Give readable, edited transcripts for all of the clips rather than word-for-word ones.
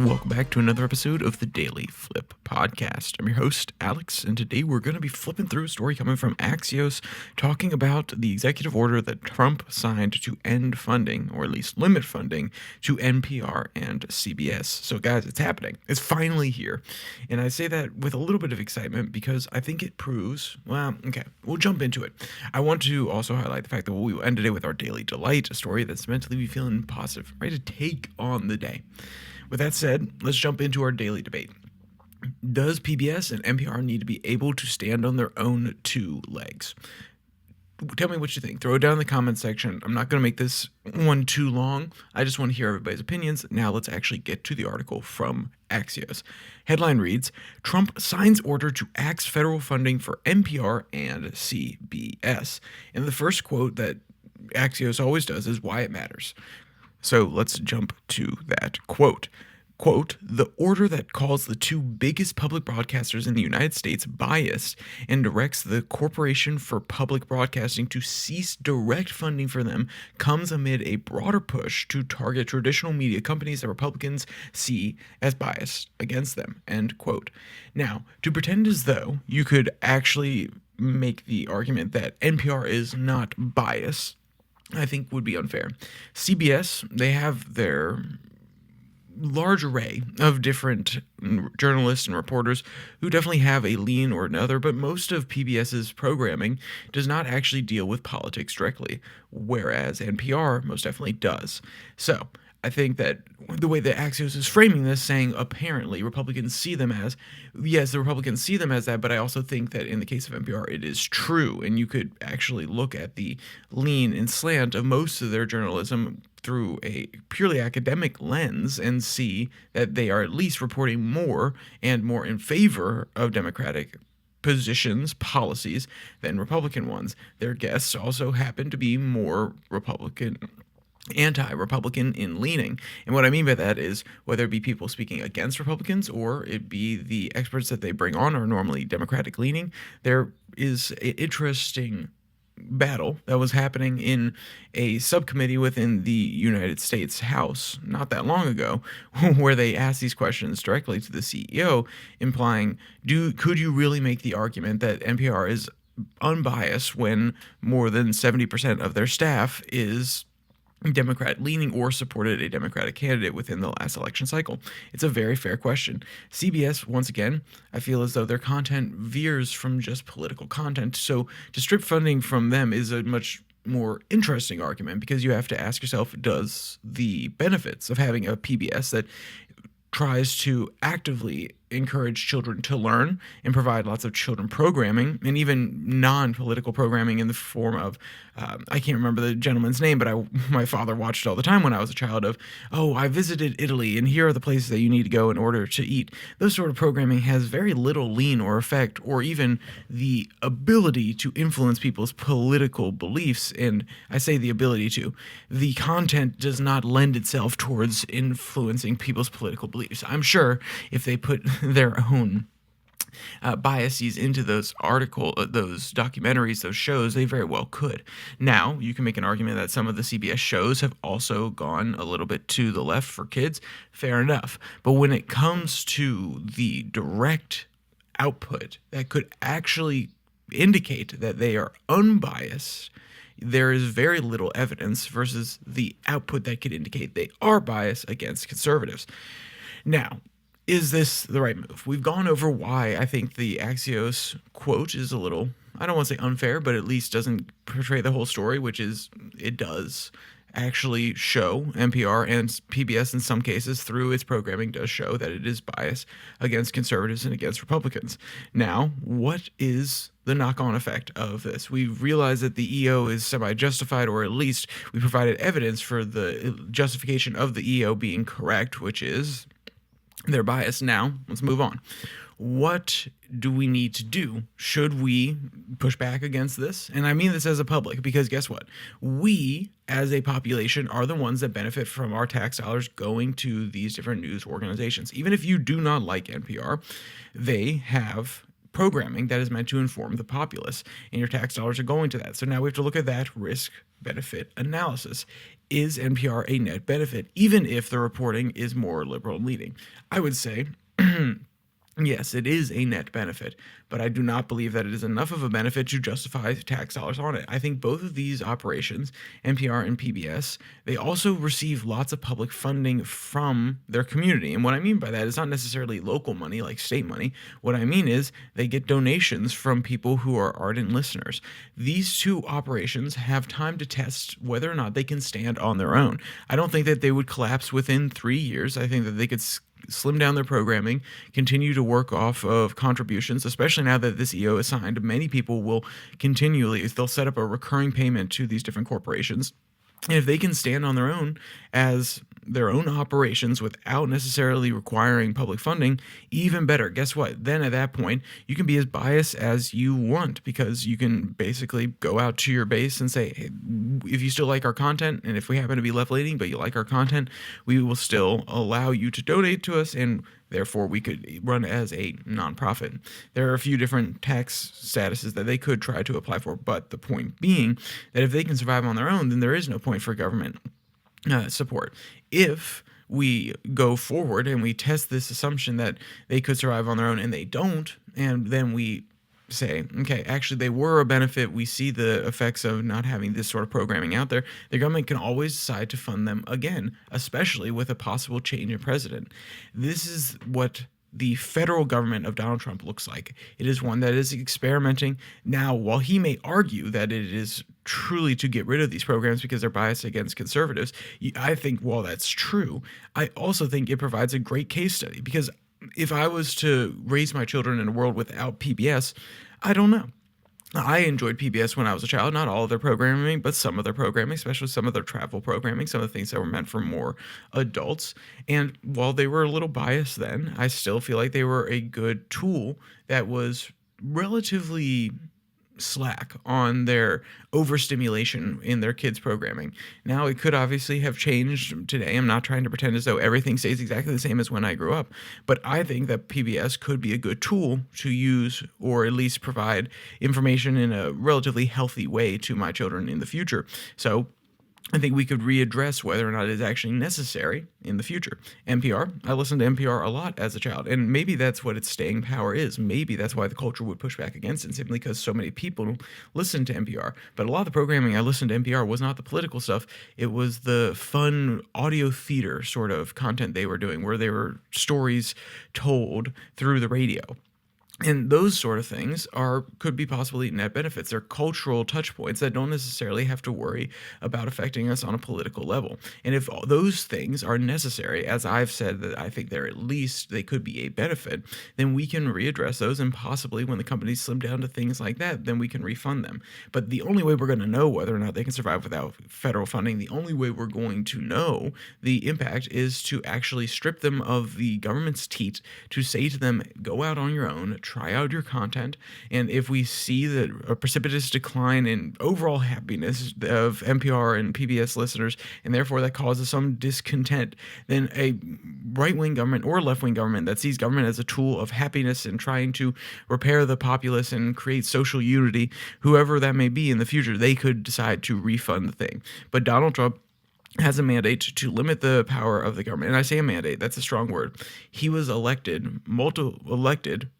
Welcome back to another episode of the Daily Flip podcast. I'm your host, Alex, and today we're going to be flipping through a story coming from Axios talking about the executive order that Trump signed to end funding, or at least limit funding, to NPR and CBS. So guys, it's happening. It's finally here. And I say that with a little bit of excitement because I think it proves, we'll jump into it. I want to also highlight the fact that we'll end today with our Daily Delight, a story that's meant to leave you feeling positive, ready to take on the day. With that said, let's jump into our daily debate. Does PBS and NPR need to be able to stand on their own two legs? Tell me what you think. Throw it down in the comment section. I'm not going to make this one too long. I just want to hear everybody's opinions. Now let's actually get to the article from Axios. Headline reads, Trump signs order to axe federal funding for NPR and CBS. And the first quote that Axios always does is why it matters. So let's jump to that quote. Quote, the order that calls the two biggest public broadcasters in the United States biased and directs the Corporation for Public Broadcasting to cease direct funding for them comes amid a broader push to target traditional media companies that Republicans see as biased against them, end quote. Now, to pretend as though you could actually make the argument that NPR is not biased, I think would be unfair. CBS, they have their large array of different journalists and reporters who definitely have a lean or another, but most of PBS's programming does not actually deal with politics directly, whereas NPR most definitely does. So I think that the way that Axios is framing this, saying apparently Republicans see them as, yes, the Republicans see them as that, but I also think that in the case of NPR, it is true. And you could actually look at the lean and slant of most of their journalism through a purely academic lens and see that they are at least reporting more and more in favor of Democratic positions, policies, than Republican ones. Their guests also happen to be more anti-Republican in leaning. And what I mean by that is whether it be people speaking against Republicans or it be the experts that they bring on are normally Democratic leaning, there is an interesting battle that was happening in a subcommittee within the United States House not that long ago where they asked these questions directly to the CEO, implying, could you really make the argument that NPR is unbiased when more than 70% of their staff is Democrat leaning or supported a Democratic candidate within the last election cycle? It's a very fair question. CBS, once again, I feel as though their content veers from just political content. So to strip funding from them is a much more interesting argument because you have to ask yourself, does the benefits of having a PBS that tries to actively encourage children to learn and provide lots of children programming and even non-political programming in the form of, I can't remember the gentleman's name, but my father watched all the time when I was a child of, I visited Italy and here are the places that you need to go in order to eat. Those sort of programming has very little lean or effect or even the ability to influence people's political beliefs. And I say the ability to. The content does not lend itself towards influencing people's political beliefs. I'm sure if they put their own biases into those those documentaries, those shows, they very well could. Now, you can make an argument that some of the CBS shows have also gone a little bit to the left for kids. Fair enough. But when it comes to the direct output that could actually indicate that they are unbiased, there is very little evidence versus the output that could indicate they are biased against conservatives. Now, is this the right move? We've gone over why I think the Axios quote is a little, I don't want to say unfair, but at least doesn't portray the whole story, which is it does actually show NPR and PBS in some cases through its programming does show that it is biased against conservatives and against Republicans. Now, what is the knock-on effect of this? We've realized that the EO is semi-justified, or at least we provided evidence for the justification of the EO being correct, which is they're biased. Now, let's move on. What do we need to do? Should we push back against this? And I mean this as a public, because guess what? We, as a population, are the ones that benefit from our tax dollars going to these different news organizations. Even if you do not like NPR, they have programming that is meant to inform the populace, and your tax dollars are going to that. So now we have to look at that risk-benefit analysis. Is NPR a net benefit, even if the reporting is more liberal leaning? I would say yes, it is a net benefit, but I do not believe that it is enough of a benefit to justify tax dollars on it. I think both of these operations, NPR and PBS, they also receive lots of public funding from their community. And what I mean by that is not necessarily local money like state money. What I mean is they get donations from people who are ardent listeners. These two operations have time to test whether or not they can stand on their own. I don't think that they would collapse within 3 years. I think that they could slim down their programming, continue to work off of contributions, especially now that this EO is signed. Many people will continually, they'll set up a recurring payment to these different corporations. And if they can stand on their own as their own operations without necessarily requiring public funding, even better. Guess what? Then at that point, you can be as biased as you want, because you can basically go out to your base and say, hey, if you still like our content, and if we happen to be left-leaning, but you like our content, we will still allow you to donate to us, and therefore we could run as a nonprofit. There are a few different tax statuses that they could try to apply for, but the point being that if they can survive on their own, then there is no point for government support. If we go forward and we test this assumption that they could survive on their own and they don't, and then we say, okay, actually they were a benefit, we see the effects of not having this sort of programming out there, the government can always decide to fund them again, especially with a possible change in president. This is what the federal government of Donald Trump looks like. It is one that is experimenting. Now, while he may argue that it is truly to get rid of these programs because they're biased against conservatives, I think while that's true, I also think it provides a great case study, because if I was to raise my children in a world without PBS, I don't know. I enjoyed PBS when I was a child, not all of their programming, but some of their programming, especially some of their travel programming, some of the things that were meant for more adults. And while they were a little biased then, I still feel like they were a good tool that was relatively slack on their overstimulation in their kids' programming. Now, it could obviously have changed today. I'm not trying to pretend as though everything stays exactly the same as when I grew up, but I think that PBS could be a good tool to use, or at least provide information in a relatively healthy way to my children in the future. So I think we could readdress whether or not it is actually necessary in the future. NPR, I listened to NPR a lot as a child, and maybe that's what its staying power is. Maybe that's why the culture would push back against it, simply because so many people listen to NPR. But a lot of the programming I listened to NPR was not the political stuff. It was the fun audio theater sort of content they were doing, where they were stories told through the radio. And those sort of things could be possibly net benefits. They're cultural touch points that don't necessarily have to worry about affecting us on a political level. And if those things are necessary, as I've said that I think they're at least, they could be a benefit, then we can readdress those, and possibly when the companies slim down to things like that, then we can refund them. But the only way we're going to know whether or not they can survive without federal funding, the only way we're going to know the impact, is to actually strip them of the government's teat, to say to them, go out on your own, try out your content, and if we see that a precipitous decline in overall happiness of NPR and PBS listeners, and therefore that causes some discontent, then a right-wing government or left-wing government that sees government as a tool of happiness and trying to repair the populace and create social unity, whoever that may be in the future, they could decide to refund the thing. But Donald Trump has a mandate to limit the power of the government. And I say a mandate, that's a strong word. He was elected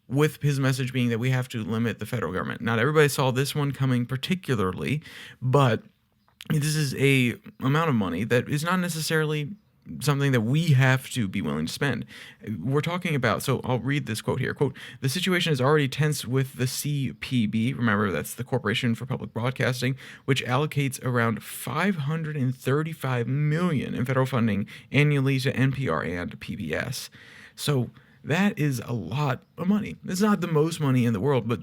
with his message being that we have to limit the federal government. Not everybody saw this one coming particularly, but this is a amount of money that is not necessarily something that we have to be willing to spend. We're talking about, so I'll read this quote here. Quote, "The situation is already tense with the CPB," remember that's the Corporation for Public Broadcasting, which allocates around $535 million in federal funding annually to NPR and PBS. So that is a lot of money. It's not the most money in the world, but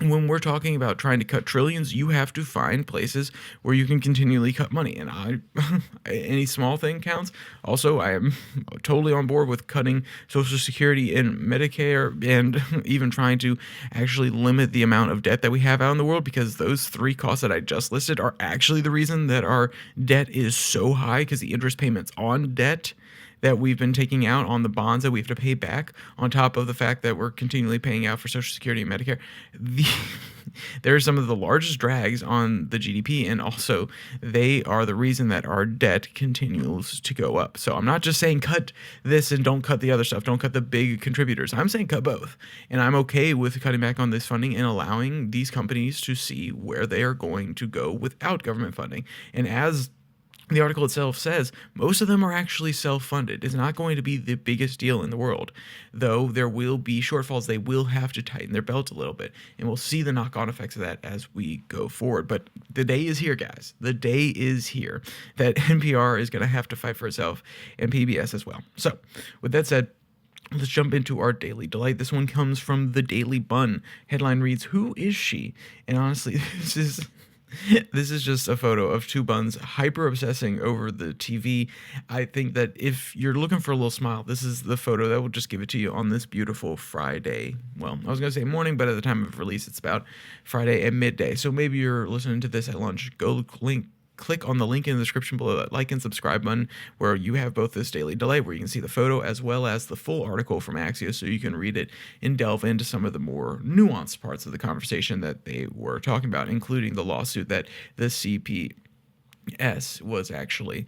when we're talking about trying to cut trillions, you have to find places where you can continually cut money. And any small thing counts. Also, I am totally on board with cutting Social Security and Medicare, and even trying to actually limit the amount of debt that we have out in the world, because those three costs that I just listed are actually the reason that our debt is so high, because the interest payments on debt that we've been taking out on the bonds that we have to pay back, on top of the fact that we're continually paying out for Social Security and Medicare, the they're some of the largest drags on the GDP, and also they are the reason that our debt continues to go up. So I'm not just saying cut this and don't cut the other stuff, don't cut the big contributors. I'm saying cut both. And I'm okay with cutting back on this funding and allowing these companies to see where they are going to go without government funding. And as the article itself says, most of them are actually self-funded. It's not going to be the biggest deal in the world, though there will be shortfalls. They will have to tighten their belt a little bit, and we'll see the knock-on effects of that as we go forward. But the day is here, guys. The day is here that NPR is going to have to fight for itself, and PBS as well. So, with that said, let's jump into our Daily Delight. This one comes from the Daily Bun. Headline reads, "Who is she?" And honestly, this is just a photo of two buns hyper obsessing over the TV. I think that if you're looking for a little smile, this is the photo that will just give it to you on this beautiful Friday. Well, I was going to say morning, but at the time of release, it's about Friday at midday. So maybe you're listening to this at lunch. Click on the link in the description below that like and subscribe button, where you have both this Daily Delight, where you can see the photo as well as the full article from Axios, so you can read it and delve into some of the more nuanced parts of the conversation that they were talking about, including the lawsuit that the CPS was actually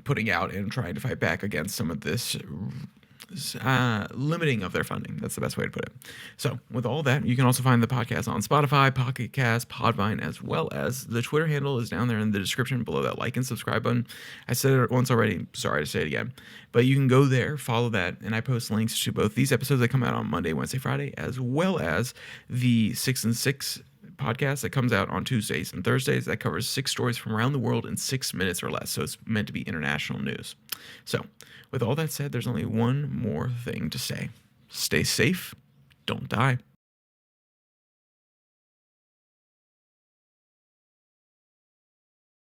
putting out and trying to fight back against some of this limiting of their funding. That's the best way to put it. So with all that, you can also find the podcast on Spotify, Pocket Cast, Podvine, as well as the Twitter handle is down there in the description below that like and subscribe button. I said it once already, sorry to say it again, but you can go there, follow that, and I post links to both these episodes that come out on Monday, Wednesday, Friday, as well as the 6 and 6 podcast that comes out on Tuesdays and Thursdays that covers 6 stories from around the world in 6 minutes or less. So it's meant to be international news. So with all that said, there's only one more thing to say. Stay safe, don't die.